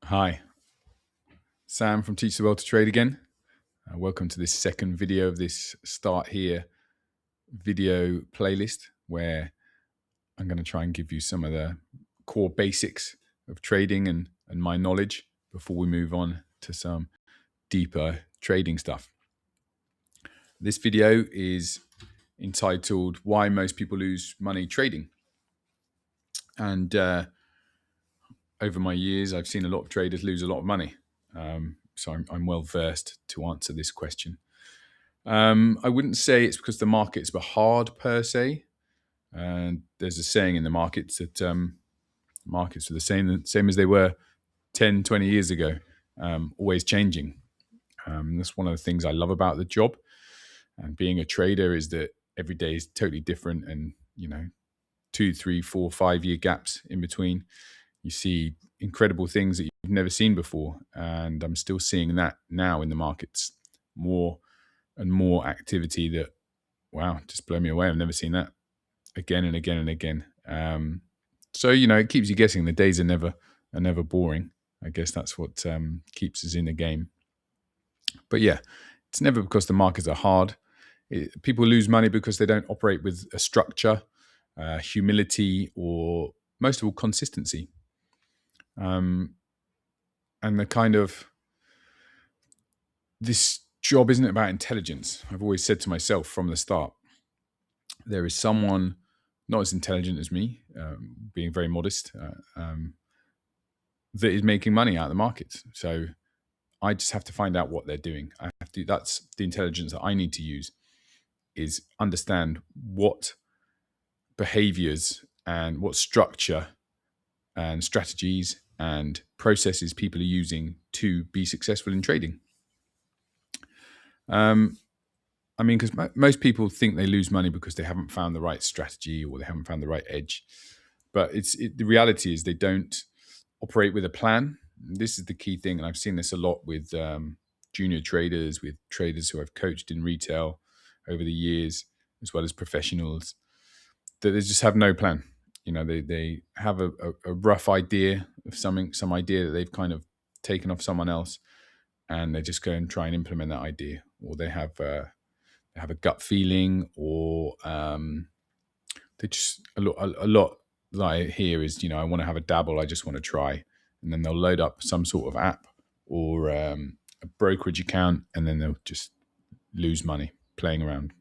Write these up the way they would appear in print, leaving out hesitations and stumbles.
Hi, Sam from Teach the World to Trade again. Welcome to this second video of this Start Here video playlist where I'm going to try and give you some of the core basics of trading and my knowledge before we move on to some deeper trading stuff. This video is entitled Why Most People Lose Money Trading. And over my years, I've seen a lot of traders lose a lot of money. So I'm well versed to answer this question. I wouldn't say it's because the markets were hard per se. And there's a saying in the markets that markets are the same as they were 10, 20 years ago, always changing. That's one of the things I love about the job. And being a trader is that every day is totally different, and 2, 3, 4, 5 year gaps in between. You see incredible things that you've never seen before, and I'm still seeing that now in the markets. More and more activity that, wow, just blow me away. I've never seen that again and again and again. So it keeps you guessing. The days are never boring. I guess that's what keeps us in the game. But yeah, it's never because the markets are hard. People lose money because they don't operate with a structure, humility, or most of all consistency. And the kind of this job isn't about intelligence. I've always said to myself from the start, there is someone not as intelligent as me, being very modest, that is making money out of the markets. So I just have to find out what they're doing. That's the intelligence that I need to use, is understand what behaviors and what structure and strategies and processes people are using to be successful in trading. Because most people think they lose money because they haven't found the right strategy or they haven't found the right edge. But the reality is they don't operate with a plan. This is the key thing, and I've seen this a lot with junior traders, with traders who I've coached in retail over the years, as well as professionals, that they just have no plan. They have a rough idea of some idea that they've kind of taken off someone else, and they just go and try and implement that idea, or they have a gut feeling, or they just a lot that I hear is, I want to have a dabble, I just want to try, and then they'll load up some sort of app or a brokerage account, and then they'll just lose money playing around.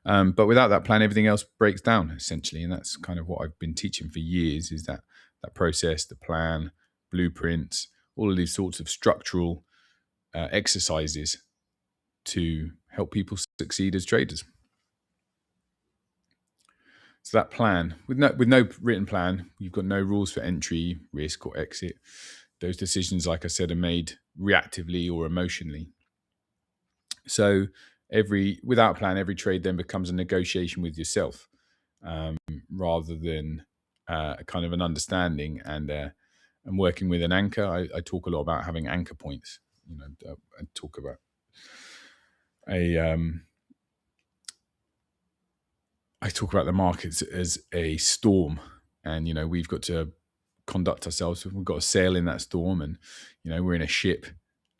But without that plan, everything else breaks down essentially, and that's kind of what I've been teaching for years, is that process, the plan, blueprints, all of these sorts of structural exercises to help people succeed as traders. So that plan, with no written plan, you've got no rules for entry, risk, or exit. Those decisions, like I said, are made reactively or emotionally. So without plan, every trade then becomes a negotiation with yourself, rather than kind of an understanding and working with an anchor. I talk a lot about having anchor points. I talk about I talk about the markets as a storm, and we've got to conduct ourselves. We've got to sail in that storm, and we're in a ship,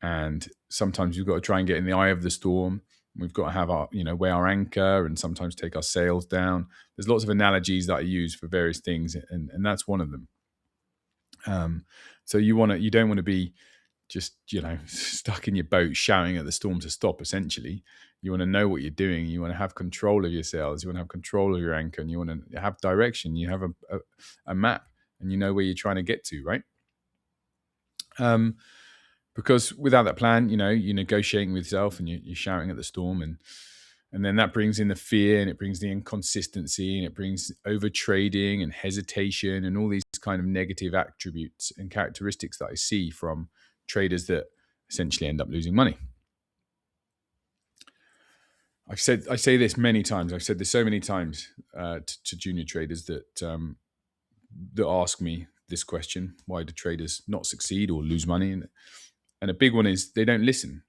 and sometimes we've got to try and get in the eye of the storm. We've got to have our weigh our anchor, and sometimes take our sails down. There's lots of analogies that I use for various things, and that's one of them. So you don't want to be just stuck in your boat shouting at the storm to stop. Essentially, you want to know what you're doing. You want to have control of your sails. You want to have control of your anchor, and you want to have direction. You have a map, and you know where you're trying to get to, right? Because without that plan, you're negotiating with yourself, and you're shouting at the storm, and then that brings in the fear, and it brings the inconsistency, and it brings overtrading and hesitation, and all these kind of negative attributes and characteristics that I see from traders that essentially end up losing money. I say this many times. I've said this so many times to junior traders that ask me this question: why do traders not succeed or lose money? And a big one is they don't listen.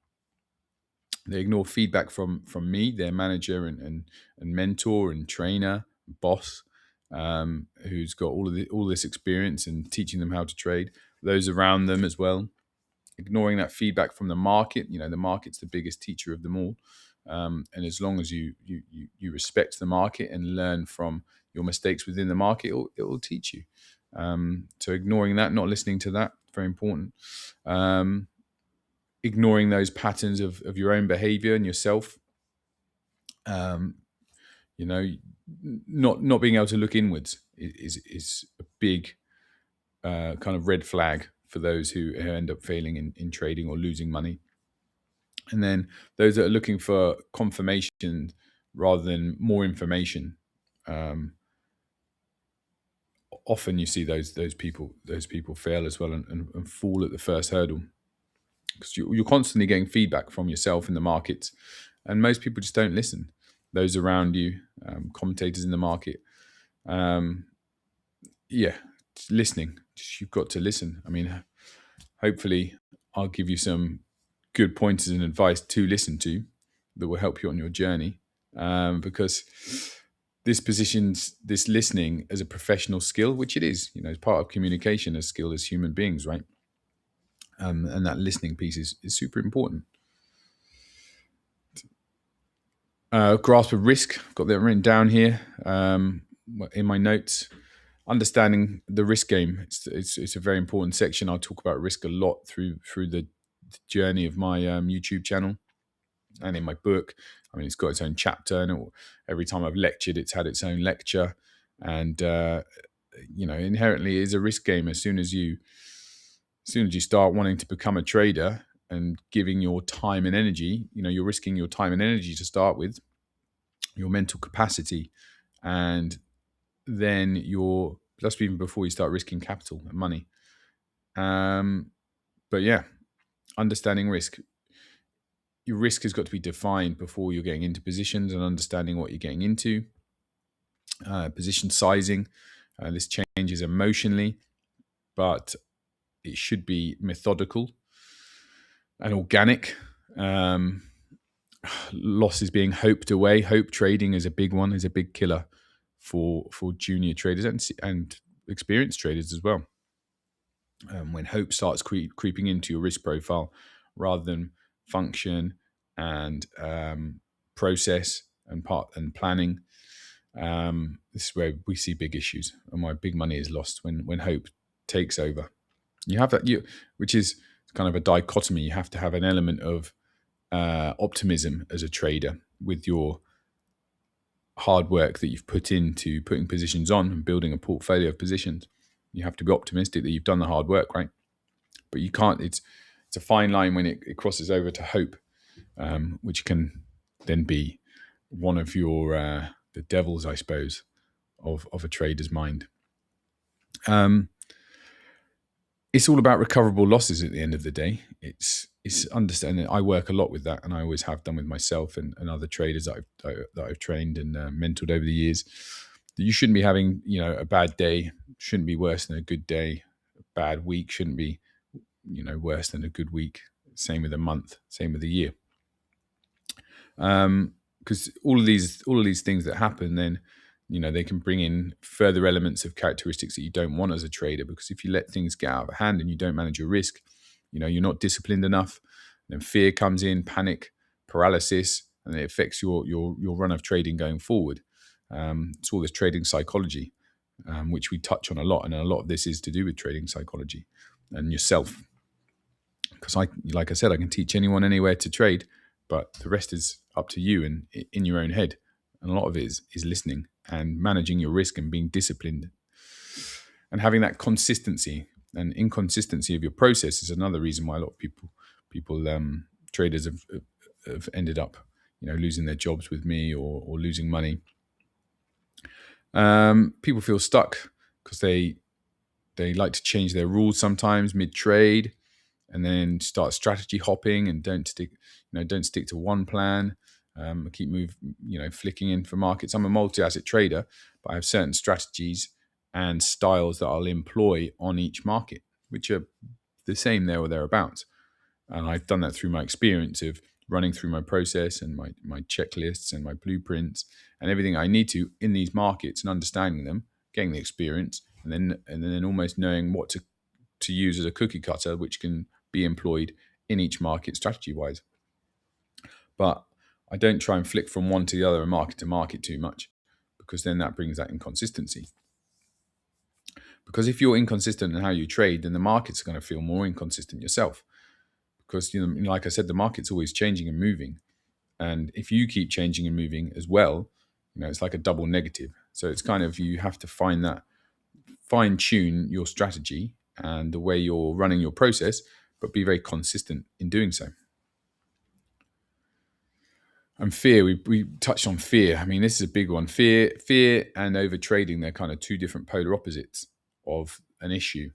They ignore feedback from me, their manager and mentor and trainer, boss, who's got all this experience and teaching them how to trade. those around them as well. Ignoring that feedback from the market. The market's the biggest teacher of them all. And as long as you respect the market and learn from your mistakes within the market, it will teach you. So ignoring that, not listening to that, very important. Ignoring those patterns of your own behavior and yourself. Not being able to look inwards is a big kind of red flag for those who end up failing in trading or losing money. And then those that are looking for confirmation rather than more information. Often you see those people fail as well and fall at the first hurdle, because you're constantly getting feedback from yourself in the markets, and most people just don't listen. Those around you, commentators in the market, listening. You've got to listen. I mean, hopefully I'll give you some good pointers and advice to listen to that will help you on your journey, because this listening as a professional skill, which it is, as part of communication, a skill as human beings, right? And that listening piece is super important. Grasp of risk, I've got that written down here in my notes. Understanding the risk game, it's a very important section. I'll talk about risk a lot through the journey of my YouTube channel and in my book. I mean, it's got its own chapter, and every time I've lectured, it's had its own lecture. And inherently, it is a risk game. As soon as you start wanting to become a trader and giving your time and energy, you're risking your time and energy to start with, your mental capacity, and then that's even before you start risking capital and money. But yeah, understanding risk. Your risk has got to be defined before you're getting into positions, and understanding what you're getting into. Position sizing. This changes emotionally, but it should be methodical and organic. Losses being hoped away. Hope trading is a big one, is a big killer for junior traders and experienced traders as well. When hope starts creeping into your risk profile rather than function and process and planning, this is where we see big issues, and why big money is lost when hope takes over. You have that, which is kind of a dichotomy. You have to have an element of optimism as a trader with your hard work that you've put into putting positions on and building a portfolio of positions. You have to be optimistic that you've done the hard work, right? But you can't. It's a fine line when it crosses over to hope, which can then be one of your the devils, I suppose, of a trader's mind. It's all about recoverable losses at the end of the day. It's understanding. I work a lot with that, and I always have done with myself and other traders that I've trained and mentored over the years. That you shouldn't be having, a bad day shouldn't be worse than a good day. A bad week shouldn't be, worse than a good week. Same with a month. Same with a year. Because all of these things that happen, then they can bring in further elements of characteristics that you don't want as a trader. Because if you let things get out of hand and you don't manage your risk, you're not disciplined enough, then fear comes in, panic, paralysis, and it affects your run of trading going forward. It's all this trading psychology, which we touch on a lot, and a lot of this is to do with trading psychology and yourself. Because like I said, I can teach anyone anywhere to trade, but the rest is up to you and in your own head. And a lot of it is listening and managing your risk and being disciplined and having that consistency. And inconsistency of your process is another reason why a lot of people traders have ended up losing their jobs with me or losing money. People feel stuck because they like to change their rules sometimes mid-trade, and then start strategy hopping and don't stick to one plan. Keep flicking in for markets. I'm a multi-asset trader, but I have certain strategies and styles that I'll employ on each market, which are the same there or thereabouts. And I've done that through my experience of running through my process and my checklists and my blueprints and everything I need to in these markets, and understanding them, getting the experience, and then almost knowing what to to use as a cookie cutter, which can be employed in each market strategy wise. But I don't try and flick from one to the other and market to market too much, because then that brings that inconsistency. Because if you're inconsistent in how you trade, then the market's going to feel more inconsistent yourself. Because, like I said, the market's always changing and moving. And if you keep changing and moving as well, it's like a double negative. So it's kind of, you have to find that, fine tune your strategy and the way you're running your process, but be very consistent in doing so. And fear, we touched on fear. I mean, this is a big one. Fear and overtrading, they're kind of two different polar opposites of an issue.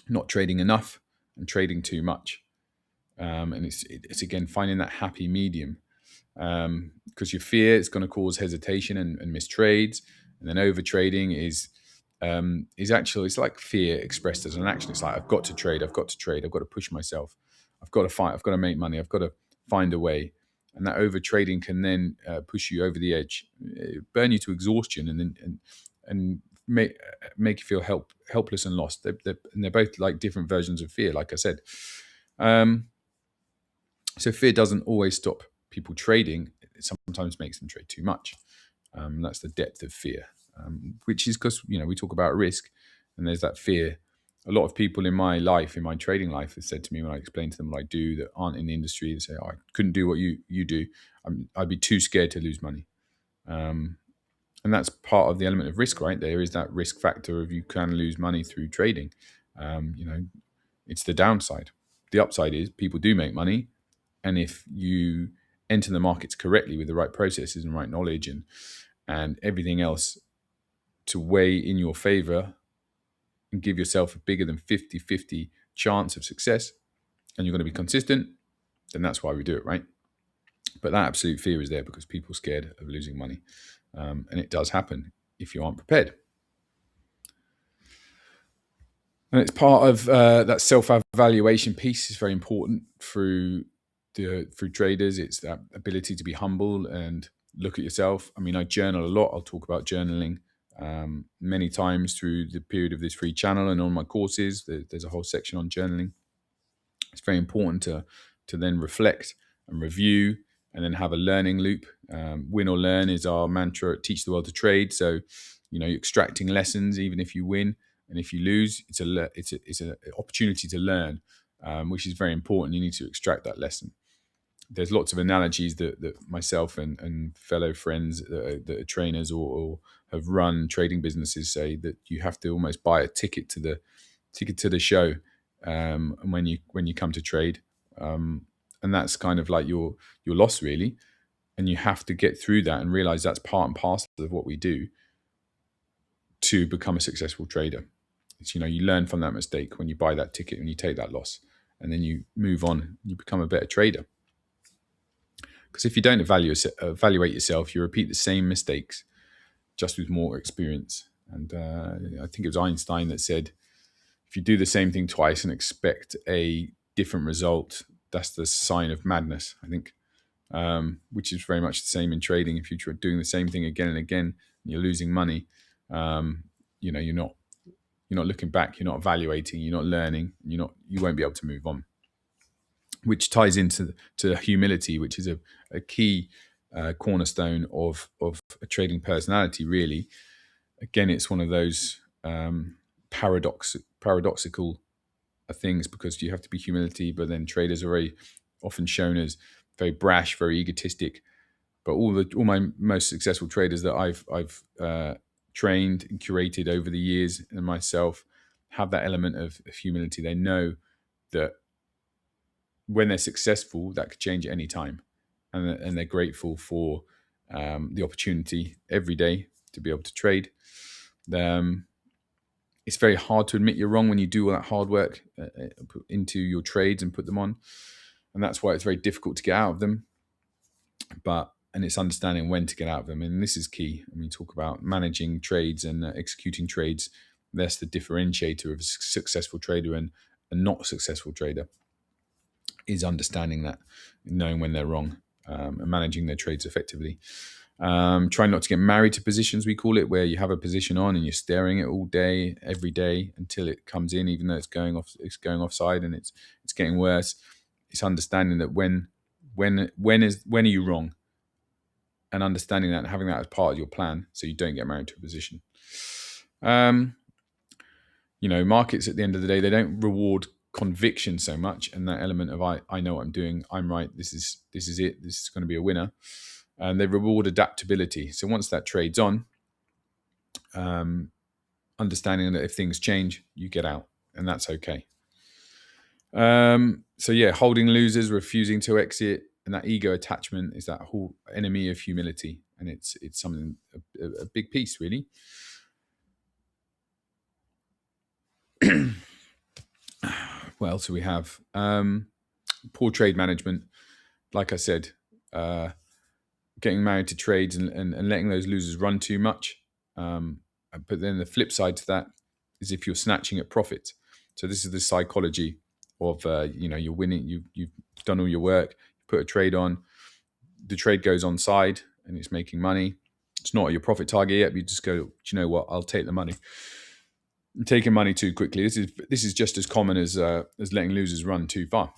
Not trading enough and trading too much. And it's again finding that happy medium. Because your fear is going to cause hesitation and mistrades, and then overtrading is actually, it's like fear expressed as an action. It's like, I've got to trade, I've got to push myself, I've got to fight, I've got to make money, I've got to find a way. And that overtrading can then push you over the edge, burn you to exhaustion, and make you feel helpless and lost. They're both like different versions of fear, like I said. So fear doesn't always stop people trading. It sometimes makes them trade too much. That's the depth of fear, which is because, we talk about risk, and there's that fear. A lot of people in my trading life, have said to me when I explain to them what I do, that aren't in the industry, they say, I couldn't do what you do. I'd be too scared to lose money. And that's part of the element of risk, right? There is that risk factor of, you can lose money through trading. It's the downside. The upside is people do make money. And if you enter the markets correctly with the right processes and right knowledge and everything else to weigh in your favor, and give yourself a bigger than 50-50 chance of success, and you're going to be consistent, then that's why we do it, right? But that absolute fear is there because people are scared of losing money. And it does happen if you aren't prepared. And it's part of that self-evaluation piece is very important through traders. It's that ability to be humble and look at yourself. I mean, I journal a lot. I'll talk about journaling many times through the period of this free channel and on my courses. There's a whole section on journaling. It's very important to then reflect and review, and then have a learning loop. Win or learn is our mantra at Teach the World to Trade. So, you're extracting lessons even if you win. And if you lose, it's an opportunity to learn, which is very important. You need to extract that lesson. There's lots of analogies that myself and fellow friends that are trainers or have run trading businesses say, that you have to almost buy a ticket to the show when you come to trade, and that's kind of like your loss, really. And you have to get through that and realize that's part and parcel of what we do to become a successful trader. It's, you learn from that mistake when you buy that ticket and you take that loss, and then you move on and you become a better trader. Because if you don't evaluate yourself, you repeat the same mistakes, just with more experience. And I think it was Einstein that said, if you do the same thing twice and expect a different result, that's the sign of madness, I think. Which is very much the same in trading. If you're doing the same thing again and again, and you're losing money, you're not looking back, you're not evaluating, you're not learning, you won't be able to move on. Which ties into humility, which is a key cornerstone of a trading personality, really. Again, it's one of those paradoxical things, because you have to be humility, but then traders are very often shown as very brash, very egotistic. But all my most successful traders that I've trained and curated over the years, and myself, have that element of humility. They know that when they're successful, that could change at any time, and they're grateful for the opportunity every day to be able to trade. It's very hard to admit you're wrong when you do all that hard work into your trades and put them on, and that's why it's very difficult to get out of them. And it's understanding when to get out of them, and this is key. When we talk about managing trades and executing trades, that's the differentiator of a successful trader and a not successful trader, is understanding that, knowing when they're wrong, and managing their trades effectively. Try not to get married to positions, we call it, where you have a position on and you're staring at it all day, every day until it comes in, even though it's going offside and it's getting worse. It's understanding that when are you wrong, and understanding that and having that as part of your plan, so you don't get married to a position. Markets at the end of the day, they don't reward conviction so much, and that element of I know what I'm doing, I'm right, this is it, this is going to be a winner. And they reward adaptability. So once that trade's on, understanding that if things change, you get out, and that's okay. Holding losers, refusing to exit, and that ego attachment is that whole enemy of humility, and it's something a big piece, really. What else do we have? Poor trade management. Like I said, getting married to trades and letting those losers run too much. But then the flip side to that is if you're snatching at profits. So this is the psychology of, you're winning, you've done all your work, you put a trade on, the trade goes on side and it's making money. It's not at your profit target yet, but you just go, do you know what, I'll take the money. And taking money too quickly. This is just as common as letting losers run too far.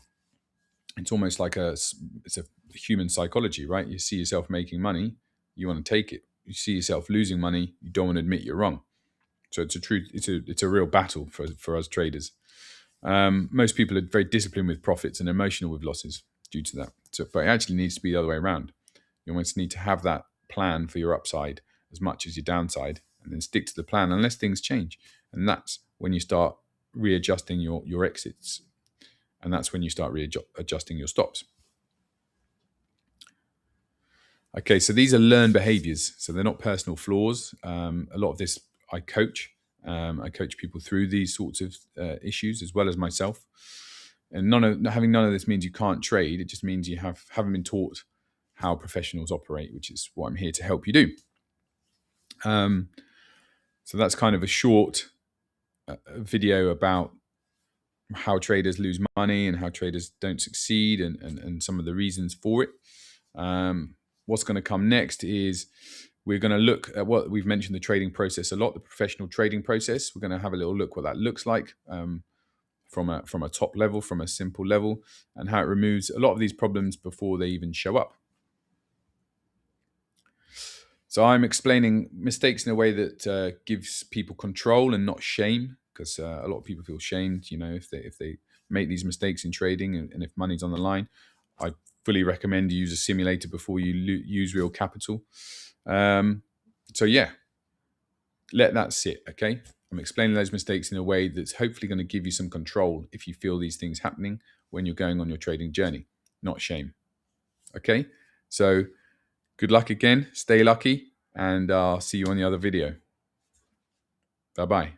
It's almost like it's a human psychology, right? You see yourself making money, you want to take it. You see yourself losing money, you don't want to admit you're wrong. So it's a real battle for us traders. Most people are very disciplined with profits and emotional with losses due to that. But it actually needs to be the other way around. You almost need to have that plan for your upside as much as your downside, and then stick to the plan unless things change. And that's when you start readjusting your exits. And that's when you start readjusting your stops. Okay, so these are learned behaviors. So they're not personal flaws. A lot of this I coach. I coach people through these sorts of issues as well as myself. And having none of this means you can't trade. It just means you haven't been taught how professionals operate, which is what I'm here to help you do. So that's kind of a short video about how traders lose money and how traders don't succeed and some of the reasons for it. What's going to come next is we're going to look at what we've mentioned, the trading process a lot, the professional trading process. We're going to have a little look what that looks like from a top level, from a simple level, and how it removes a lot of these problems before they even show up. So I'm explaining mistakes in a way that gives people control and not shame, because a lot of people feel shamed, if they make these mistakes in trading and if money's on the line. I fully recommend you use a simulator before you use real capital. Let that sit, okay? I'm explaining those mistakes in a way that's hopefully going to give you some control if you feel these things happening when you're going on your trading journey, not shame. Okay? So good luck again, stay lucky, and I'll see you on the other video. Bye-bye.